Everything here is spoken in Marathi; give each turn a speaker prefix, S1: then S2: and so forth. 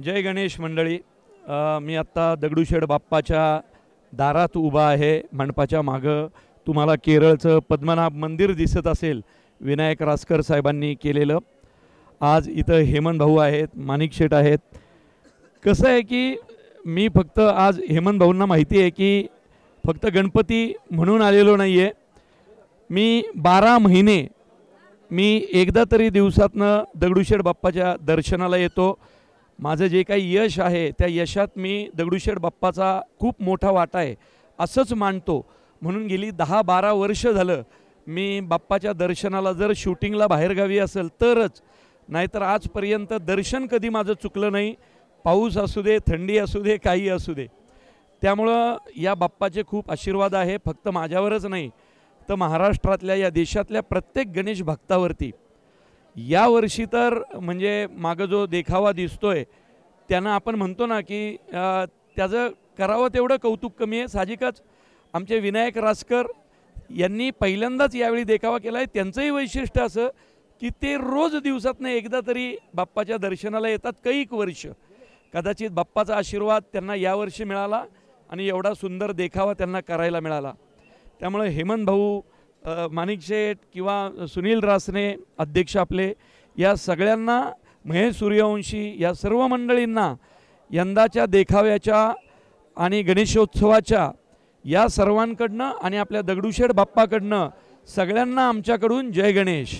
S1: जय गणेश मंडळी. मी आत्ता दगडूशेठ बाप्पाच्या दारात उभा आहे. मंडपाच्या मागं तुम्हाला केरळचं पद्मनाभ मंदिर दिसत असेल, विनायक रासकर साहेबांनी केलेलं. आज इथं हेमंत भाऊ आहेत, माणिक शेठ आहेत. कसं आहे की मी फक्त आज हेमंत भाऊंना माहिती आहे की फक्त गणपती म्हणून आलेलो नाही आहे. मी 12 महिने एकदा तरी दिवसातनं दगडूशेठ बाप्पाच्या दर्शनाला येतो. माझं जे काही यश आहे त्या यशात मी दगडूशेठ बाप्पाचा खूप मोठा वाटा आहे असंच मानतो. म्हणून गेली 10-12 वर्ष झालं मी बाप्पाच्या दर्शनाला जर शूटिंगला बाहेरगावी असेल तरच, नाहीतर आजपर्यंत दर्शन कधी माझं चुकलं नाही. पाऊस असू दे, थंडी असू दे, काही असू दे. त्यामुळं या बाप्पाचे खूप आशीर्वाद आहे, फक्त माझ्यावरच नाही तर महाराष्ट्रातल्या या देशातल्या प्रत्येक गणेश भक्तावरती. यावर्षी तर म्हणजे मागं जो देखावा दिसतोय त्यांना आपण म्हणतो ना की त्याचं करावं तेवढं कौतुक कमी आहे. साहजिकच आमचे विनायक रासकर यांनी पहिल्यांदाच यावेळी देखावा केला आहे. त्यांचंही वैशिष्ट्य असं की ते रोज दिवसातनं एकदा तरी बाप्पाच्या दर्शनाला येतात. कैक वर्ष कदाचित बाप्पाचा आशीर्वाद त्यांना यावर्षी मिळाला आणि एवढा सुंदर देखावा त्यांना करायला मिळाला. त्यामुळे हेमंत भाऊ, माणिक शेठ किंवा सुनील रासने अध्यक्ष आपले, या सगळ्यांना, महेश सूर्यवंशी, या सर्व मंडळींना यंदाच्या देखाव्याच्या आणि गणेशोत्सवाच्या या सर्वांकडनं आणि आपल्या दगडूशेठ बाप्पाकडनं सगळ्यांना आमच्याकडून जय गणेश.